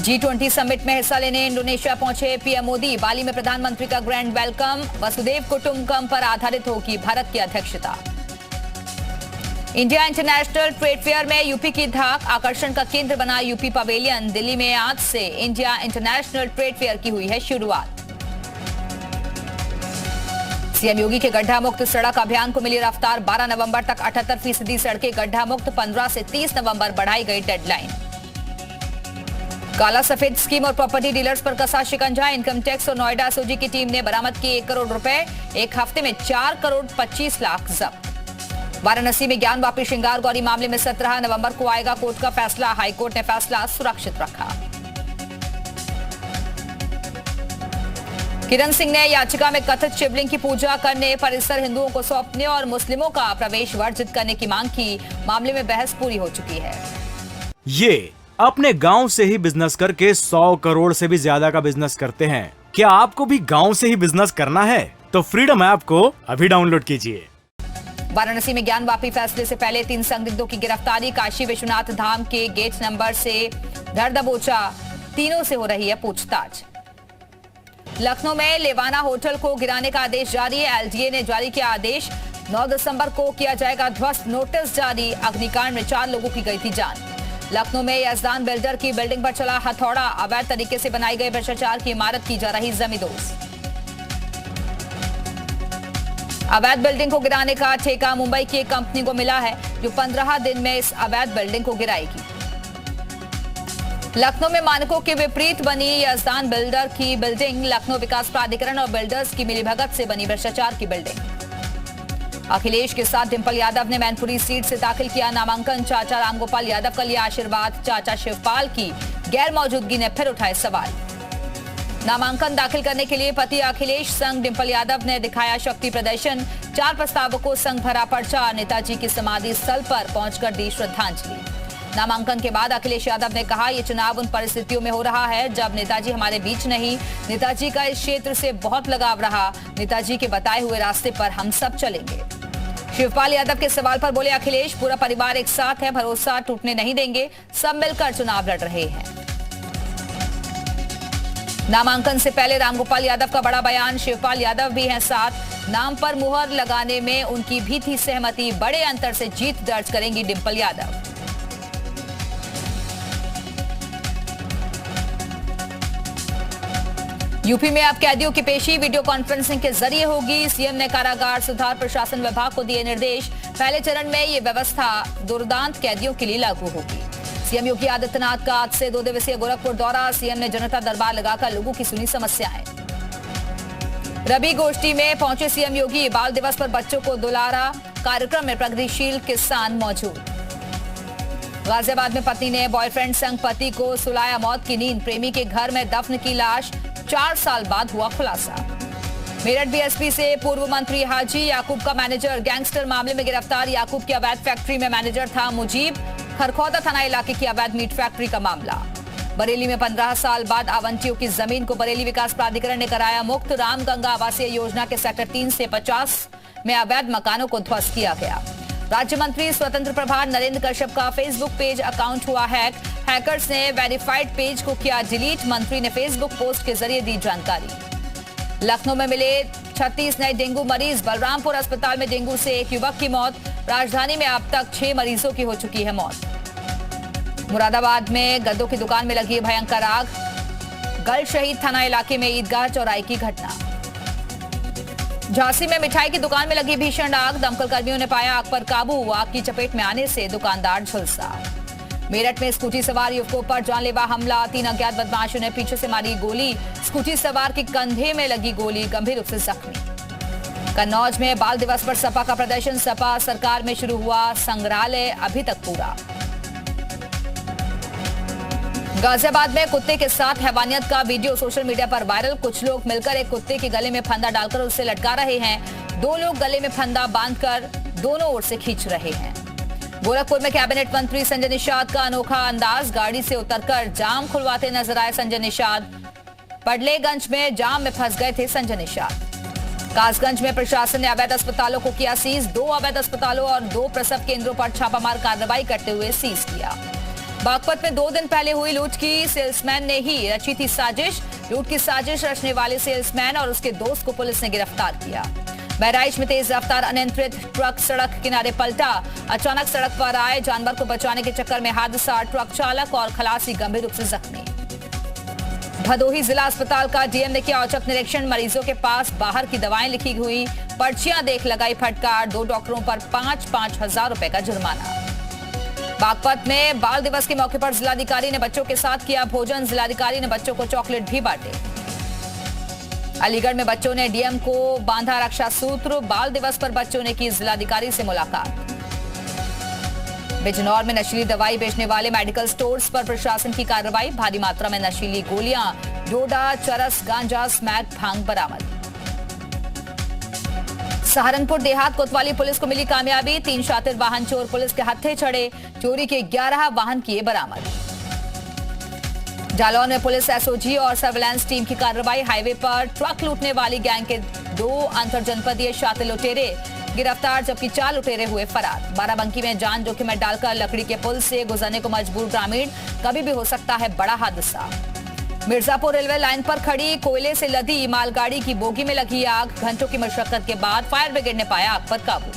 G20 summit में हिस्सा लेने इंडोनेशिया पहुंचे पीएम मोदी। बाली में प्रधानमंत्री का ग्रैंड वेलकम। वसुदेव कुटुंबकम पर आधारित होगी भारत की अध्यक्षता। इंडिया इंटरनेशनल ट्रेड फेयर में यूपी की धाक। आकर्षण का केंद्र बना यूपी पवेलियन। दिल्ली में आज से इंडिया इंटरनेशनल ट्रेड फेयर की हुई है शुरुआत। सीएम योगी के गड्ढा मुक्त सड़क अभियान को मिली रफ्तार। 12 नवंबर तक 78% सड़कें गड्ढा मुक्त। 15 से 30 नवंबर बढ़ाई गई डेडलाइन। काला सफेद स्कीम और प्रॉपर्टी डीलर्स पर कसा शिकंजा। इनकम टैक्स और नोएडा एसओजी की टीम ने बरामद किए 1 करोड़ रुपए। एक हफ्ते में 4 करोड़ 25 लाख जब्त। वाराणसी में ज्ञान वापी श्रृंगार गौरी मामले में 17 नवंबर को आएगा कोर्ट का फैसला। हाईकोर्ट ने फैसला सुरक्षित रखा। किरण सिंह ने याचिका में कथित शिवलिंग की पूजा करने, परिसर हिंदुओं को सौंपने और मुस्लिमों का प्रवेश वर्जित करने की मांग की। मामले में बहस पूरी हो चुकी है। ये अपने गांव से ही बिजनेस करके 100 करोड़ से भी ज्यादा का बिजनेस करते हैं। क्या आपको भी गांव से ही बिजनेस करना है? तो फ्रीडम ऐप को अभी डाउनलोड कीजिए। वाराणसी में ज्ञान वापी फैसले से पहले 3 संदिग्धों की गिरफ्तारी। काशी विश्वनाथ धाम के गेट नंबर से धर दबोचा। तीनों से हो रही है पूछताछ। लखनऊ में लेवाना होटल को गिराने का आदेश जारी है। एलडीए ने जारी किया आदेश। 9 दिसंबर को किया जाएगा ध्वस्त। नोटिस जारी। अग्निकांड में 4 लोगों की गई थी जान। लखनऊ में यजदान बिल्डर की बिल्डिंग पर चला हथौड़ा। अवैध तरीके से बनाई गई भ्रष्टाचार की इमारत की जा रही जमींदोज। अवैध बिल्डिंग को गिराने का ठेका मुंबई की एक कंपनी को मिला है, जो 15 दिन में इस अवैध बिल्डिंग को गिराएगी। लखनऊ में मानकों के विपरीत बनी यजदान बिल्डर की बिल्डिंग। लखनऊ विकास प्राधिकरण और बिल्डर्स की मिलीभगत से बनी भ्रष्टाचार की बिल्डिंग। अखिलेश के साथ डिंपल यादव ने मैनपुरी सीट से दाखिल किया नामांकन। चाचा रामगोपाल यादव का लिया आशीर्वाद। चाचा शिवपाल की गैर मौजूदगी ने फिर उठाए सवाल। नामांकन दाखिल करने के लिए पति अखिलेश संग डिंपल यादव ने दिखाया शक्ति प्रदर्शन। 4 प्रस्तावों को संग भरा पर्चा। नेताजी की समाधि स्थल पर पहुंचकर दी श्रद्धांजलि। नामांकन के बाद अखिलेश यादव ने कहा, ये चुनाव उन परिस्थितियों में हो रहा है जब नेताजी हमारे बीच नहीं। नेताजी का इस क्षेत्र से बहुत लगाव रहा। नेताजी के बताए हुए रास्ते पर हम सब चलेंगे। शिवपाल यादव के सवाल पर बोले अखिलेश, पूरा परिवार एक साथ है, भरोसा टूटने नहीं देंगे। सब मिलकर चुनाव लड़ रहे हैं। नामांकन से पहले रामगोपाल यादव का बड़ा बयान। शिवपाल यादव भी हैं साथ। नाम पर मुहर लगाने में उनकी भी थी सहमति। बड़े अंतर से जीत दर्ज करेंगी डिंपल यादव। यूपी में अब कैदियों की पेशी वीडियो कॉन्फ्रेंसिंग के जरिए होगी। सीएम ने कारागार सुधार प्रशासन विभाग को दिए निर्देश। पहले चरण में ये व्यवस्था दुर्दांत कैदियों के लिए लागू होगी। सीएम योगी आदित्यनाथ का आज से 2 दिवसीय गोरखपुर दौरा। सीएम ने जनता दरबार लगाकर लोगों की सुनी समस्याएं। रबी गोष्ठी में पहुंचे सीएम योगी। बाल दिवस पर बच्चों को दुलारा। कार्यक्रम में प्रगतिशील किसान मौजूद। गाजियाबाद में पत्नी ने बॉयफ्रेंड संग पति को सुलाया मौत की नींद। प्रेमी के घर में दफन की लाश। 4 साल बाद हुआ खुलासा। मेरठ बीएसपी से पूर्व मंत्री हाजी याकूब का मैनेजर गैंगस्टर मामले में गिरफ्तार। याकूब की अवैध फैक्ट्री में मैनेजर था मुजीब। खरखौदा थाना इलाके की अवैध मीट फैक्ट्री का मामला। बरेली में 15 साल बाद आवंटियों की जमीन को बरेली विकास प्राधिकरण ने कराया मुक्त। रामगंगा आवासीय योजना के सेक्टर 3 से 50 में अवैध मकानों को ध्वस्त किया गया। राज्य मंत्री स्वतंत्र प्रभार नरेंद्र कश्यप का फेसबुक पेज अकाउंट हुआ हैक। हैकर्स ने वेरीफाइड पेज को किया डिलीट। मंत्री ने फेसबुक पोस्ट के जरिए दी जानकारी। लखनऊ में मिले 36 नए डेंगू मरीज। बलरामपुर अस्पताल में डेंगू से एक युवक की मौत। राजधानी में अब तक 6 मरीजों की हो चुकी है मौत। मुरादाबाद में गद्दों की दुकान में लगी भयंकर आग। गल शहीद थाना इलाके में ईदगाह चौराहे की घटना। झांसी में मिठाई की दुकान में लगी भीषण आग। दमकल कर्मियों ने पाया आग पर काबू। आग की चपेट में आने से दुकानदार झुलसा। मेरठ में स्कूटी सवार युवकों पर जानलेवा हमला। 3 अज्ञात बदमाशों ने पीछे से मारी गोली। स्कूटी सवार के कंधे में लगी गोली। गंभीर रूप से जख्मी। कन्नौज में बाल दिवस पर सपा का प्रदर्शन। सपा सरकार में शुरू हुआ संग्रहालय अभी तक पूरा। गाजियाबाद में कुत्ते के साथ हैवानियत का वीडियो सोशल मीडिया पर वायरल। कुछ लोग मिलकर एक कुत्ते के गले में फंदा डालकर उसे लटका रहे हैं। 2 लोग गले में फंदा बांधकर दोनों ओर से खींच रहे हैं। गोरखपुर में कैबिनेट मंत्री संजय निषाद का अनोखा अंदाज। गाड़ी से उतरकर जाम खुलवाते नजर आए संजय निषाद। पडलेगंज में जाम में फंस गए थे संजय निषाद। कासगंज में प्रशासन ने अवैध अस्पतालों को किया सीज। 2 अवैध अस्पतालों और 2 प्रसव केंद्रों पर छापामार कार्रवाई करते हुए सीज किया। बागपत में 2 दिन पहले हुई लूट की सेल्समैन ने ही रची थी साजिश। लूट की साजिश रचने वाले सेल्समैन और उसके दोस्त को पुलिस ने गिरफ्तार किया। बहराइच में तेज रफ्तार अनियंत्रित ट्रक सड़क किनारे पलटा। अचानक सड़क पर आए जानवर को बचाने के चक्कर में हादसा। ट्रक चालक और खलासी गंभीर रूप से जख्मी। भदोही जिला अस्पताल का डीएम ने किया औचक निरीक्षण। मरीजों के पास बाहर की दवाएं लिखी हुई पर्चियां देख लगाई फटकार। 2 डॉक्टरों पर 5-5 हजार रुपए का जुर्माना। बागपत में बाल दिवस के मौके पर जिलाधिकारी ने बच्चों के साथ किया भोजन। जिलाधिकारी ने बच्चों को चॉकलेट भी बांटे। अलीगढ़ में बच्चों ने डीएम को बांधा रक्षा सूत्र। बाल दिवस पर बच्चों ने की जिलाधिकारी से मुलाकात। बिजनौर में नशीली दवाई बेचने वाले मेडिकल स्टोर्स पर प्रशासन की कार्रवाई। भारी मात्रा में नशीली गोलियां, डोडा, चरस, गांजा, स्मैक, भांग बरामद। सहारनपुर देहात कोतवाली पुलिस को मिली कामयाबी। 3 शातिर वाहन चोर पुलिस के हत्थे चढ़े। चोरी के 11 वाहन किए बरामद। जालौन में पुलिस एसओजी और सर्विलांस टीम की कार्रवाई। हाईवे पर ट्रक लूटने वाली गैंग के 2 अंतरजनपदीय शातिर लुटेरे गिरफ्तार, जबकि 4 लुटेरे हुए फरार। बाराबंकी में जान जोखिम में डालकर लकड़ी के पुल से गुजरने को मजबूर ग्रामीण। कभी भी हो सकता है बड़ा हादसा। मिर्जापुर रेलवे लाइन पर खड़ी कोयले से लदी मालगाड़ी की बोगी में लगी आग। घंटों की मशक्कत के बाद फायर ब्रिगेड ने पाया आग पर काबू।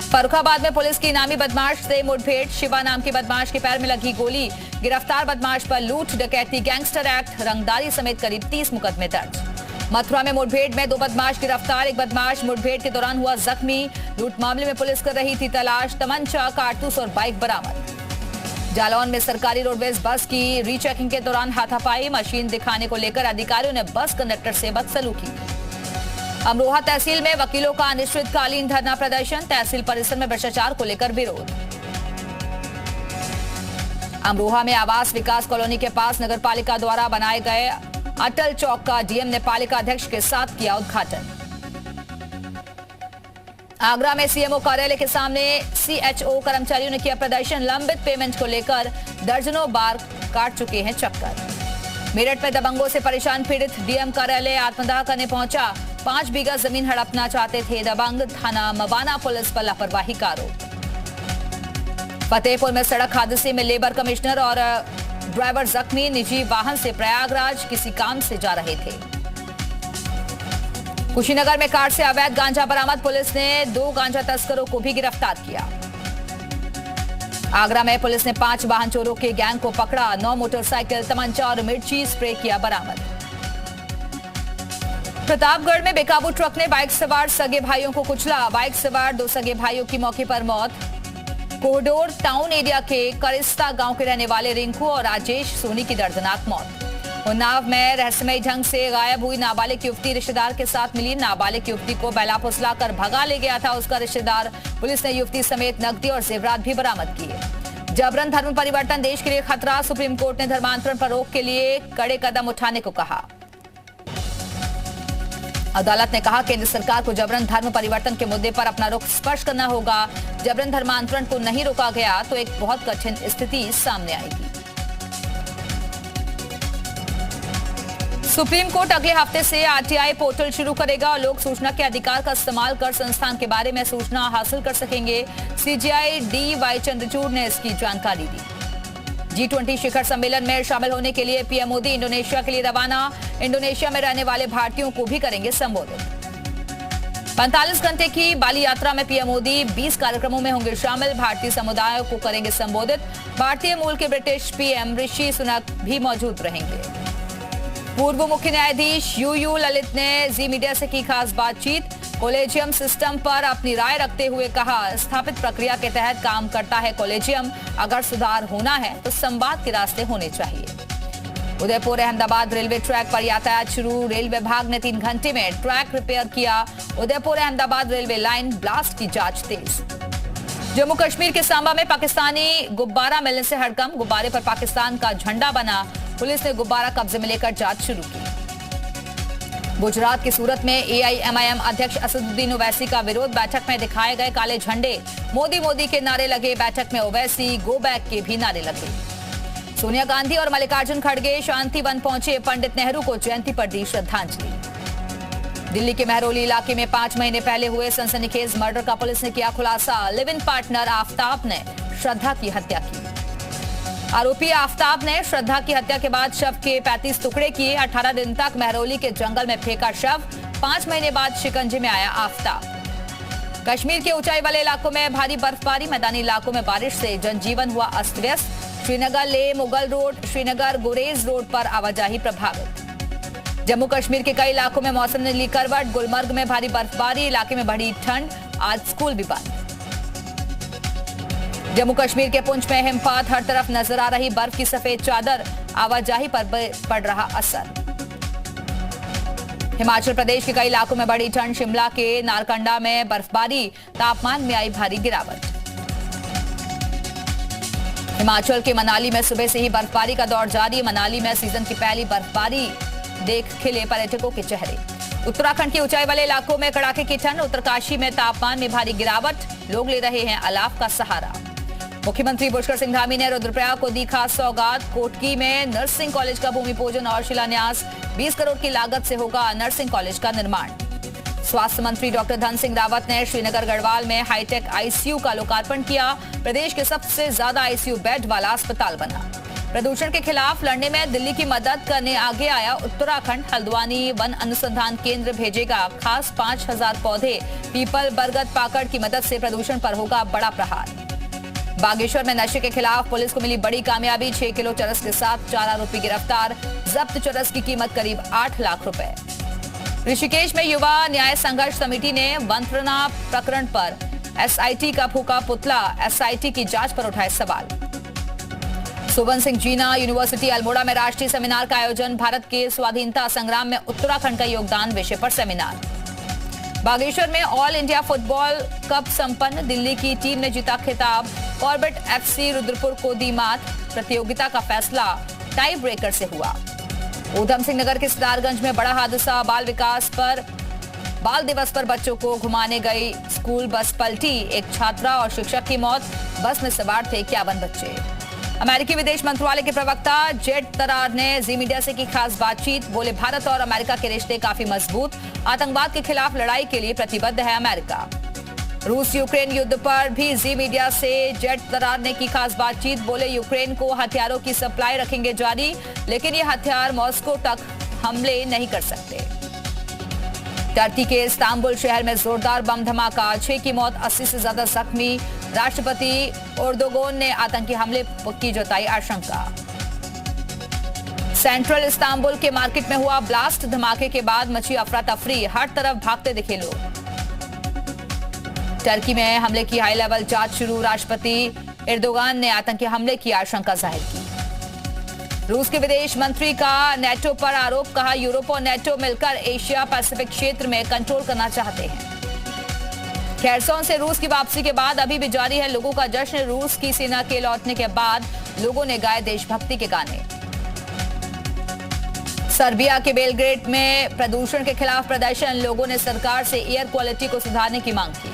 फर्रुखाबाद में पुलिस की इनामी बदमाश से मुठभेड़। शिवा नाम के बदमाश के पैर में लगी गोली। गिरफ्तार बदमाश पर लूट, डकैती, गैंगस्टर एक्ट, रंगदारी समेत करीब 30 मुकदमे दर्ज। मथुरा में मुठभेड़ में 2 बदमाश गिरफ्तार। एक बदमाश मुठभेड़ के दौरान हुआ जख्मी। लूट मामले में पुलिस कर रही थी तलाश। तमंचा, कारतूस और बाइक बरामद। जालौन में सरकारी रोडवेज बस की रीचेकिंग के दौरान हाथापाई। मशीन दिखाने को लेकर अधिकारियों ने बस कंडक्टर से बदसलूकी। अमरोहा तहसील में वकीलों का अनिश्चितकालीन धरना प्रदर्शन। तहसील परिसर में भ्रष्टाचार को लेकर विरोध। अमरोहा में आवास विकास कॉलोनी के पास नगरपालिका द्वारा बनाए गए अटल चौक का डीएम ने पालिका अध्यक्ष के साथ किया उद्घाटन। आगरा में सीएमओ कार्यालय के सामने सीएचओ कर्मचारियों ने किया प्रदर्शन। लंबित पेमेंट को लेकर दर्जनों बार काट चुके हैं चक्कर। मेरठ में दबंगों से परेशान पीड़ित डीएम कार्यालय आत्मदाह करने पहुंचा। 5 बीघा जमीन हड़पना चाहते थे दबंग। थाना मवाना पुलिस पर लापरवाही का आरोप। फतेहपुर में सड़क हादसे में लेबर कमिश्नर और ड्राइवर जख्मी। निजी वाहन से प्रयागराज किसी काम से जा रहे थे। कुशीनगर में कार से अवैध गांजा बरामद। पुलिस ने 2 गांजा तस्करों को भी गिरफ्तार किया। आगरा में पुलिस ने 5 वाहन चोरों के गैंग को पकड़ा। 9 मोटरसाइकिल, तमंचा और मिर्ची स्प्रे किया बरामद। प्रतापगढ़ में बेकाबू ट्रक ने बाइक सवार सगे भाइयों को कुचला। बाइक सवार 2 सगे भाइयों की मौके पर मौत। कोहडोर टाउन एरिया के करिस्ता गांव के रहने वाले रिंकू और राजेश सोनी की दर्दनाक मौत। उन्नाव में रहस्यमयी ढंग से गायब हुई नाबालिग युवती रिश्तेदार के साथ मिली। नाबालिग युवती को बैला फुसलाकर भगा ले गया था उसका रिश्तेदार। पुलिस ने युवती समेत नकदी और जेवरात भी बरामद किए। जबरन धर्म परिवर्तन देश के लिए खतरा। सुप्रीम कोर्ट ने धर्मांतरण पर रोक के लिए कड़े कदम उठाने को कहा। अदालत ने कहा केंद्र सरकार को जबरन धर्म परिवर्तन के मुद्दे पर अपना रुख स्पष्ट करना होगा। जबरन धर्मांतरण को नहीं रोका गया तो एक बहुत कठिन स्थिति सामने आएगी। सुप्रीम कोर्ट अगले हफ्ते से आरटीआई पोर्टल शुरू करेगा और लोक सूचना के अधिकार का इस्तेमाल कर संस्थान के बारे में सूचना हासिल कर सकेंगे। CGI D.Y.. चंद्रचूड़ ने इसकी जानकारी दी। G20 शिखर सम्मेलन में शामिल होने के लिए पीएम मोदी इंडोनेशिया के लिए रवाना। इंडोनेशिया में रहने वाले भारतीयों को भी करेंगे संबोधित। 45 घंटे की बाली यात्रा में पीएम मोदी 20 कार्यक्रमों में होंगे शामिल। भारतीय समुदाय को करेंगे संबोधित। भारतीय मूल के ब्रिटिश पीएम ऋषि सुनक भी मौजूद रहेंगे। पूर्व मुख्य न्यायाधीश यूयू ललित ने जी मीडिया से की खास बातचीत। कॉलेजियम सिस्टम पर अपनी राय रखते हुए कहा स्थापित प्रक्रिया के तहत काम करता है कॉलेजियम। अगर सुधार होना है तो संवाद के रास्ते होने चाहिए। उदयपुर अहमदाबाद रेलवे ट्रैक पर यातायात शुरू। रेल विभाग ने 3 घंटे में ट्रैक रिपेयर किया। Udaipur Ahmedabad railway line blast की जांच तेज। जम्मू कश्मीर के सांबा में पाकिस्तानी गुब्बारा मिलने से हड़कंप। गुब्बारे पर पाकिस्तान का झंडा बना। पुलिस ने गुब्बारा कब्जे में लेकर जांच शुरू की। गुजरात की सूरत में एआईएमआईएम अध्यक्ष असदुद्दीन ओवैसी का विरोध। बैठक में दिखाए गए काले झंडे। मोदी मोदी के नारे लगे। बैठक में ओवैसी गो बैक के भी नारे लगे। सोनिया गांधी और मल्लिकार्जुन खड़गे शांति वन पहुंचे। पंडित नेहरू को जयंती पर दी श्रद्धांजलि। दिल्ली के महरौली इलाके में 5 महीने पहले हुए सनसनीखेज मर्डर का पुलिस ने किया खुलासा। लिव इन पार्टनर आफ्ताब ने श्रद्धा की हत्या की। आरोपी आफ्ताब ने श्रद्धा की हत्या के बाद शव के 35 टुकड़े किए। 18 दिन तक महरौली के जंगल में फेंका शव। 5 महीने बाद शिकंजे में आया आफ्ताब। कश्मीर के ऊंचाई वाले इलाकों में भारी बर्फबारी, मैदानी इलाकों में बारिश से जनजीवन हुआ अस्त व्यस्त। श्रीनगर ले मुगल रोड, श्रीनगर गुरेज रोड पर आवाजाही प्रभावित। जम्मू कश्मीर के कई इलाकों में मौसम ने ली करवट। गुलमर्ग में भारी बर्फबारी, इलाके में बढ़ी ठंड। आज स्कूल भी बंद। जम्मू कश्मीर के पुंछ में हिमपात, हर तरफ नजर आ रही बर्फ की सफेद चादर, आवाजाही पर पड़ रहा असर। हिमाचल प्रदेश के कई इलाकों में बढ़ी ठंड। शिमला के नारकंडा में बर्फबारी, तापमान में आई भारी गिरावट। हिमाचल के मनाली में सुबह से ही बर्फबारी का दौर जारी। मनाली में सीजन की पहली बर्फबारी देख खिले पर्यटकों के चेहरे। उत्तराखंड के ऊंचाई वाले इलाकों में कड़ाके की ठंड। उत्तरकाशी में तापमान में भारी गिरावट, लोग ले रहे हैं अलाव का सहारा। मुख्यमंत्री पुष्कर सिंह धामी ने रुद्रप्रयाग को दी खास सौगात। कोटकी में नर्सिंग कॉलेज का भूमि पूजन और शिलान्यास। 20 करोड़ की लागत से होगा नर्सिंग कॉलेज का निर्माण। स्वास्थ्य मंत्री डॉक्टर धन सिंह रावत ने श्रीनगर गढ़वाल में हाईटेक आईसीयू का लोकार्पण किया। प्रदेश के सबसे ज्यादा आईसीयू बेड वाला अस्पताल बना। प्रदूषण के खिलाफ लड़ने में दिल्ली की मदद करने आगे आया उत्तराखंड। हल्द्वानी वन अनुसंधान केंद्र भेजेगा खास 5000 पौधे। पीपल, बरगद, पाकड़ की मदद से प्रदूषण पर होगा बड़ा प्रहार। बागेश्वर में नशे के खिलाफ पुलिस को मिली बड़ी कामयाबी। 6 किलो चरस के साथ 4 आरोपी गिरफ्तार। जब्त चरस की कीमत करीब 8 लाख रुपए। ऋषिकेश में युवा न्याय संघर्ष समिति ने वंतना प्रकरण पर एसआईटी का फूका पुतला। एसआईटी की जांच पर उठाए सवाल। सुबन सिंह जीना यूनिवर्सिटी अल्मोड़ा में राष्ट्रीय सेमिनार का आयोजन। भारत के स्वाधीनता संग्राम में उत्तराखंड का योगदान विषय पर सेमिनार। बागेश्वर में ऑल इंडिया फुटबॉल कप संपन्न। दिल्ली की टीम ने जीता खिताब। कॉर्बेट एफसी रुद्रपुर को दी मात। प्रतियोगिता का फैसला टाई ब्रेकर से हुआ। ऊधम सिंह नगर के सितारगंज में बड़ा हादसा। बाल दिवस पर बच्चों को घुमाने गई स्कूल बस पलटी। एक छात्रा और शिक्षक की मौत। बस में सवार थे 51 बच्चे। अमेरिकी विदेश मंत्रालय के प्रवक्ता जेड तरार ने जी मीडिया से की खास बातचीत। बोले, भारत और अमेरिका के रिश्ते काफी मजबूत। आतंकवाद के खिलाफ लड़ाई के लिए प्रतिबद्ध है अमेरिका। रूस यूक्रेन युद्ध पर भी जी मीडिया से जेड तरार ने की खास बातचीत। बोले, यूक्रेन को हथियारों की सप्लाई रखेंगे जारी, लेकिन ये हथियार मॉस्को तक हमले नहीं कर सकते। टर्की के इस्तांबुल शहर में जोरदार बम धमाका। 6 की मौत, 80 से ज्यादा जख्मी। राष्ट्रपति एर्दोगान ने आतंकी हमले की जताई आशंका। सेंट्रल इस्तांबुल के मार्केट में हुआ ब्लास्ट। धमाके के बाद मची अफरा तफरी। हर तरफ भागते दिखे लोग। टर्की में हमले की हाई लेवल जांच शुरू। राष्ट्रपति एर्दोगान ने आतंकी हमले की आशंका जाहिर की। रूस के विदेश मंत्री का नेटो पर आरोप। कहा, यूरोप और नेटो मिलकर एशिया पैसिफिक क्षेत्र में कंट्रोल करना चाहते हैं। खेरसौन से रूस की वापसी के बाद अभी भी जारी है लोगों का जश्न। रूस की सेना के लौटने के बाद लोगों ने गाए देशभक्ति के गाने। सर्बिया के बेलग्रेड में प्रदूषण के खिलाफ प्रदर्शन। लोगों ने सरकार से एयर क्वालिटी को सुधारने की मांग की।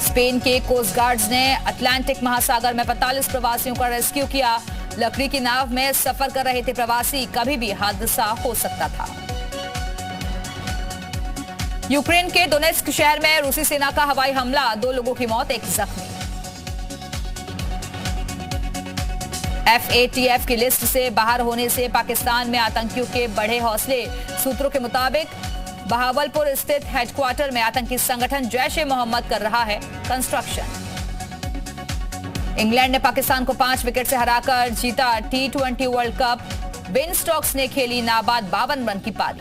स्पेन के कोस्ट गार्ड्स ने अटलांटिक महासागर में 45 प्रवासियों का रेस्क्यू किया। लकड़ी की नाव में सफर कर रहे थे प्रवासी। कभी भी हादसा हो सकता था। यूक्रेन के डोनेट्स्क शहर में रूसी सेना का हवाई हमला। 2 लोगों की मौत, 1 जख्मी। FATF की लिस्ट से बाहर होने से पाकिस्तान में आतंकियों के बढ़े हौसले। सूत्रों के मुताबिक बहावलपुर स्थित हेडक्वार्टर में आतंकी संगठन जैश-ए-मोहम्मद कर रहा है कंस्ट्रक्शन। इंग्लैंड ने पाकिस्तान को 5 विकेट से हराकर जीता T20 world cup. Ben Stokes ने खेली नाबाद 52 रन की पारी।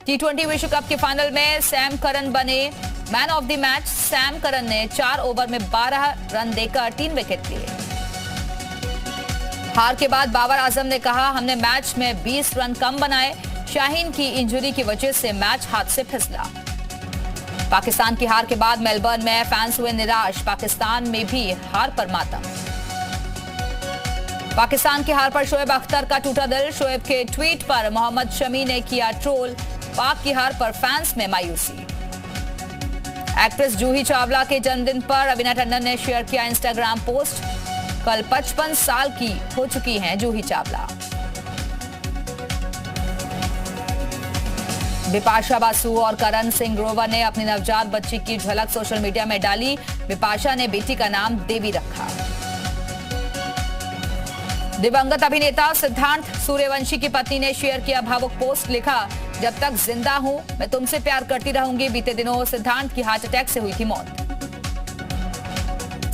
T20 विश्व कप के फाइनल में सैम करन बने man of the match. Sam Curran ने 4 ओवर में 12 रन देकर 3 विकेट लिए। हार के बाद बाबर आजम ने कहा, हमने मैच में 20 रन कम बनाए। शाहीन की इंजरी की वजह से मैच हाथ से फिसला। पाकिस्तान की हार के बाद मेलबर्न में फैंस हुए निराश। पाकिस्तान में भी हार पर मातम। पाकिस्तान की हार पर शोएब अख्तर का टूटा दिल। शोएब के ट्वीट पर मोहम्मद शमी ने किया ट्रोल। पाक की हार पर फैंस में मायूसी। एक्ट्रेस जूही चावला के जन्मदिन पर रवीना टंडन ने शेयर किया इंस्टाग्राम पोस्ट। कल 55 साल की हो चुकी हैं जूही चावला। बिपाशा बासु और करण सिंह ग्रोवर ने अपनी नवजात बच्ची की झलक सोशल मीडिया में डाली। बिपाशा ने बेटी का नाम देवी रखा। दिवंगत अभिनेता सिद्धार्थ सूर्यवंशी की पत्नी ने शेयर किया भावुक पोस्ट। लिखा, जब तक जिंदा हूं मैं तुमसे प्यार करती रहूंगी। बीते दिनों सिद्धार्थ की हार्ट अटैक से हुई थी मौत।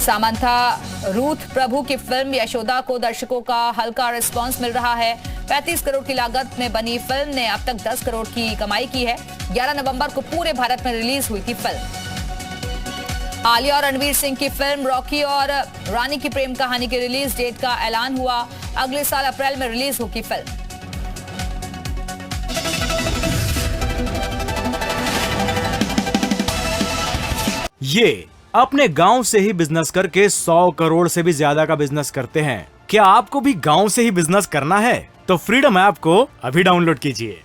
सामंथा रूथ प्रभु की फिल्म यशोदा को दर्शकों का हल्का रिस्पांस मिल रहा है। 35 करोड़ की लागत में बनी फिल्म ने अब तक 10 करोड़ की कमाई की है। 11 नवंबर को पूरे भारत में रिलीज हुई थी फिल्म। आलिया और रणवीर सिंह की फिल्म रॉकी और रानी की प्रेम कहानी की रिलीज डेट का ऐलान हुआ। अगले साल अप्रैल में रिलीज होगी फिल्म। ये अपने गांव से ही बिजनेस करके 100 करोड़ से भी ज्यादा का बिजनेस करते हैं। क्या आपको भी गांव से ही बिजनेस करना है? तो फ्रीडम ऐप को अभी डाउनलोड कीजिए।